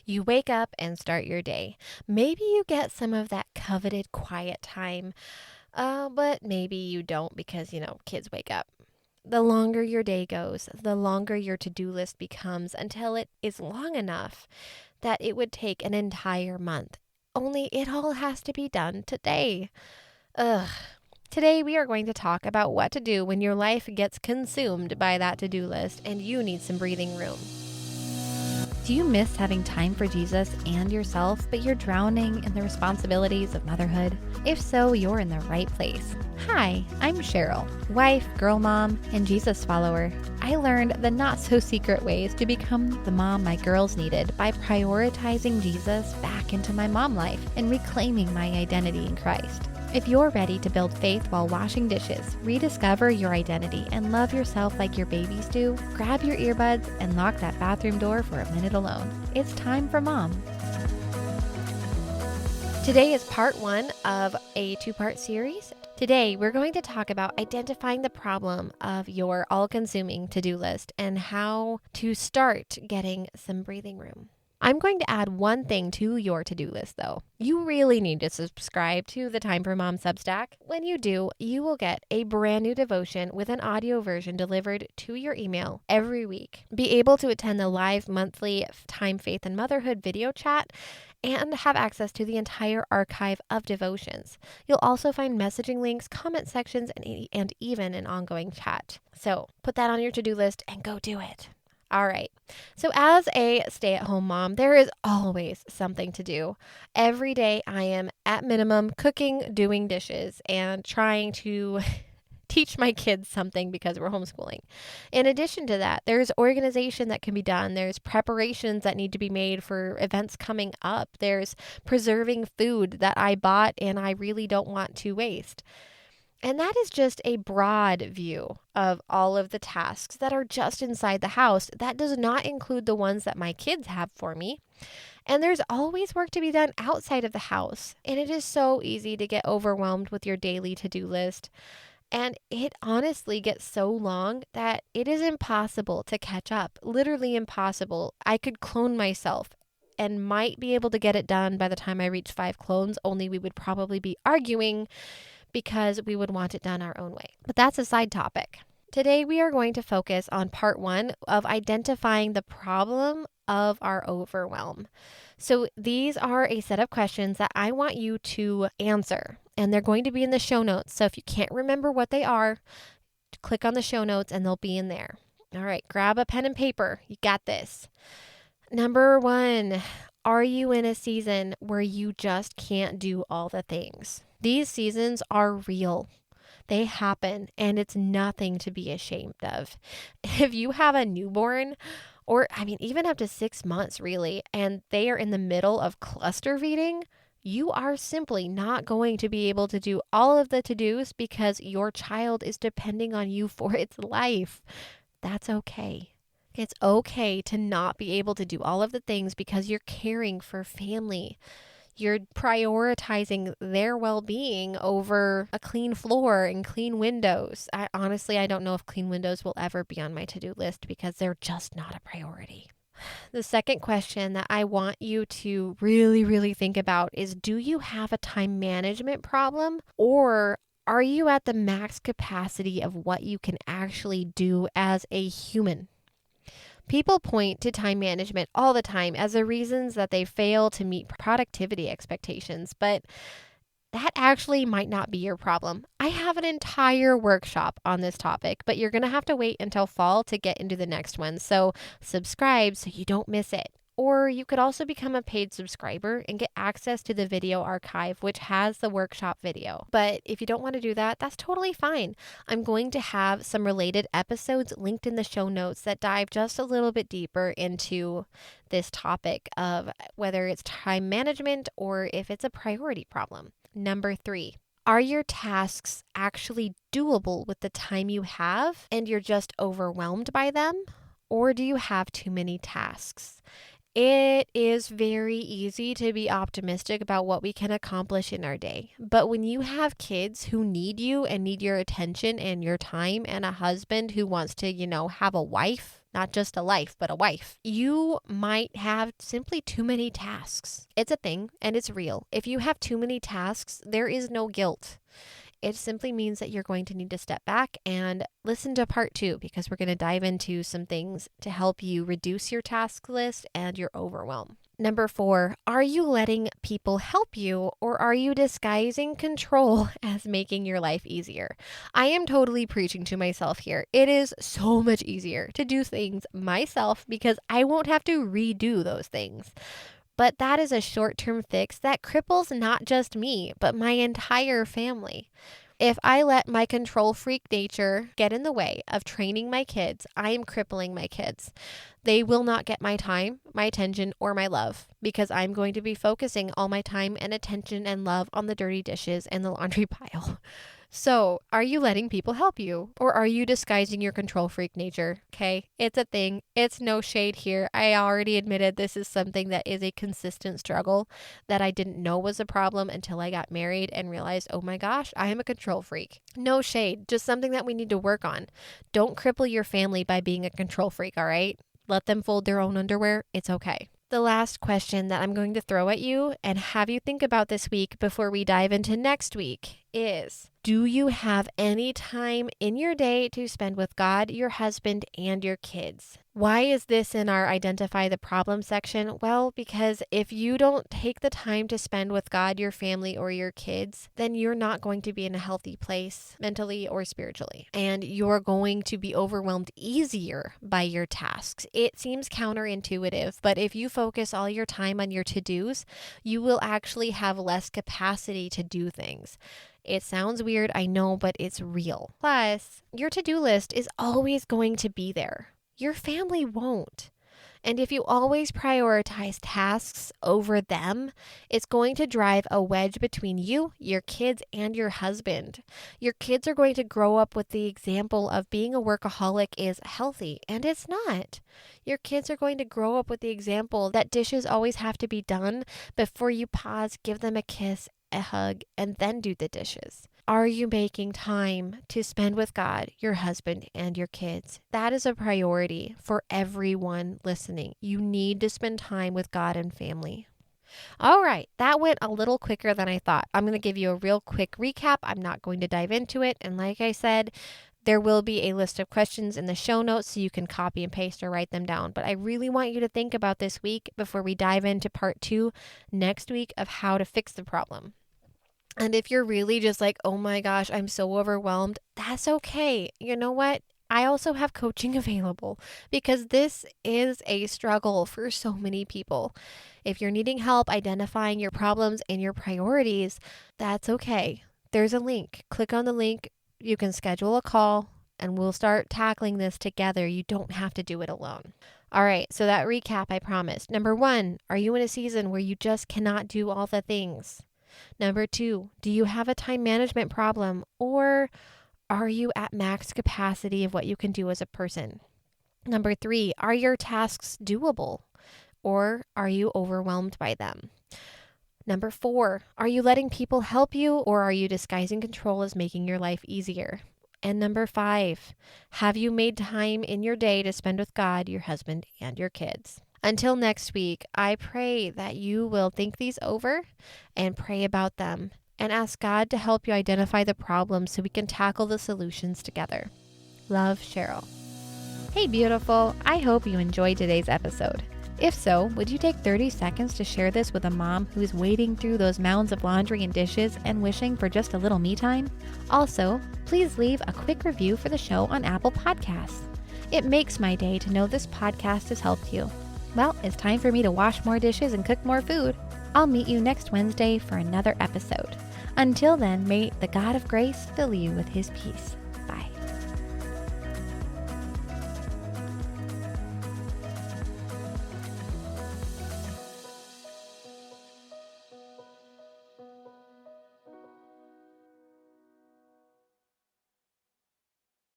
You wake up and start your day. Maybe you get some of that coveted quiet time, but maybe you don't because, kids wake up. The longer your day goes, the longer your to-do list becomes until it is long enough that it would take an entire month. Only it all has to be done today. Ugh. Today, we are going to talk about what to do when your life gets consumed by that to-do list and you need some breathing room. Do you miss having time for Jesus and yourself, but you're drowning in the responsibilities of motherhood? If so, you're in the right place. Hi, I'm Cheryl, wife, girl mom, and Jesus follower. I learned the not-so-secret ways to become the mom my girls needed by prioritizing Jesus back into my mom life and reclaiming my identity in Christ. If you're ready to build faith while washing dishes, rediscover your identity, and love yourself like your babies do, grab your earbuds and lock that bathroom door for a minute alone. It's time for Mom. Today is part 1 of a 2-part series. Today, we're going to talk about identifying the problem of your all-consuming to-do list and how to start getting some breathing room. I'm going to add one thing to your to-do list, though. You really need to subscribe to the Time for Mom Substack. When you do, you will get a brand new devotion with an audio version delivered to your email every week. Be able to attend the live monthly Time, Faith, and Motherhood video chat and have access to the entire archive of devotions. You'll also find messaging links, comment sections, and even an ongoing chat. So put that on your to-do list and go do it. All right. So as a stay-at-home mom, there is always something to do. Every day I am at minimum cooking, doing dishes, and trying to teach my kids something because we're homeschooling. In addition to that, there's organization that can be done. There's preparations that need to be made for events coming up. There's preserving food that I bought and I really don't want to waste. And that is just a broad view of all of the tasks that are just inside the house. That does not include the ones that my kids have for me. And there's always work to be done outside of the house. And it is so easy to get overwhelmed with your daily to-do list. And it honestly gets so long that it is impossible to catch up. Literally impossible. I could clone myself and might be able to get it done by the time I reach 5 clones, only we would probably be arguing because we would want it done our own way. But that's a side topic. Today, we are going to focus on part 1 of identifying the problem of our overwhelm. So these are a set of questions that I want you to answer, and they're going to be in the show notes. So if you can't remember what they are, click on the show notes and they'll be in there. All right, grab a pen and paper. You got this. Number 1, are you in a season where you just can't do all the things? These seasons are real. They happen, and it's nothing to be ashamed of. If you have a newborn, or even up to 6 months really, and they are in the middle of cluster feeding, you are simply not going to be able to do all of the to-dos because your child is depending on you for its life. That's okay. It's okay to not be able to do all of the things because you're caring for family. You're prioritizing their well-being over a clean floor and clean windows. I don't know if clean windows will ever be on my to-do list because they're just not a priority. The second question that I want you to really, really think about is, do you have a time management problem, or are you at the max capacity of what you can actually do as a human? People point to time management all the time as the reasons that they fail to meet productivity expectations, but that actually might not be your problem. I have an entire workshop on this topic, but you're going to have to wait until fall to get into the next one. So subscribe so you don't miss it. Or you could also become a paid subscriber and get access to the video archive, which has the workshop video. But if you don't want to do that, that's totally fine. I'm going to have some related episodes linked in the show notes that dive just a little bit deeper into this topic of whether it's time management or if it's a priority problem. Number 3. Are your tasks actually doable with the time you have and you're just overwhelmed by them? Or do you have too many tasks? It is very easy to be optimistic about what we can accomplish in our day. But when you have kids who need you and need your attention and your time, and a husband who wants to, have a wife, not just a life, but a wife, you might have simply too many tasks. It's a thing and it's real. If you have too many tasks, there is no guilt. It simply means that you're going to need to step back and listen to part 2, because we're going to dive into some things to help you reduce your task list and your overwhelm. Number 4, are you letting people help you, or are you disguising control as making your life easier? I am totally preaching to myself here. It is so much easier to do things myself because I won't have to redo those things. But that is a short-term fix that cripples not just me, but my entire family. If I let my control freak nature get in the way of training my kids, I am crippling my kids. They will not get my time, my attention, or my love, because I'm going to be focusing all my time and attention and love on the dirty dishes and the laundry pile. So, are you letting people help you, or are you disguising your control freak nature? Okay, it's a thing. It's no shade here. I already admitted this is something that is a consistent struggle that I didn't know was a problem until I got married and realized, oh my gosh, I am a control freak. No shade, just something that we need to work on. Don't cripple your family by being a control freak, all right? Let them fold their own underwear. It's okay. The last question that I'm going to throw at you and have you think about this week before we dive into next week is, do you have any time in your day to spend with God, your husband, and your kids? Why is this in our identify the problem section? Well, because if you don't take the time to spend with God, your family, or your kids, then you're not going to be in a healthy place mentally or spiritually. And you're going to be overwhelmed easier by your tasks. It seems counterintuitive, but if you focus all your time on your to-dos, you will actually have less capacity to do things. It sounds weird, I know, but it's real. Plus, your to-do list is always going to be there. Your family won't. And if you always prioritize tasks over them, it's going to drive a wedge between you, your kids, and your husband. Your kids are going to grow up with the example of being a workaholic is healthy, and it's not. Your kids are going to grow up with the example that dishes always have to be done before you pause, give them a kiss, a hug, and then do the dishes. Are you making time to spend with God, your husband, and your kids? That is a priority for everyone listening. You need to spend time with God and family. All right, that went a little quicker than I thought. I'm going to give you a real quick recap. I'm not going to dive into it. And like I said, there will be a list of questions in the show notes so you can copy and paste or write them down. But I really want you to think about this week before we dive into part 2 next week of how to fix the problem. And if you're really just like, oh my gosh, I'm so overwhelmed, that's okay. You know what? I also have coaching available because this is a struggle for so many people. If you're needing help identifying your problems and your priorities, that's okay. There's a link. Click on the link. You can schedule a call and we'll start tackling this together. You don't have to do it alone. All right, so that recap I promised. Number 1, are you in a season where you just cannot do all the things? Number 2, do you have a time management problem, or are you at max capacity of what you can do as a person? Number 3, are your tasks doable, or are you overwhelmed by them? Number 4, are you letting people help you, or are you disguising control as making your life easier? And number 5, have you made time in your day to spend with God, your husband, and your kids? Until next week, I pray that you will think these over and pray about them and ask God to help you identify the problems so we can tackle the solutions together. Love, Cheryl. Hey, beautiful. I hope you enjoyed today's episode. If so, would you take 30 seconds to share this with a mom who is wading through those mounds of laundry and dishes and wishing for just a little me time? Also, please leave a quick review for the show on Apple Podcasts. It makes my day to know this podcast has helped you. Well, it's time for me to wash more dishes and cook more food. I'll meet you next Wednesday for another episode. Until then, may the God of grace fill you with his peace.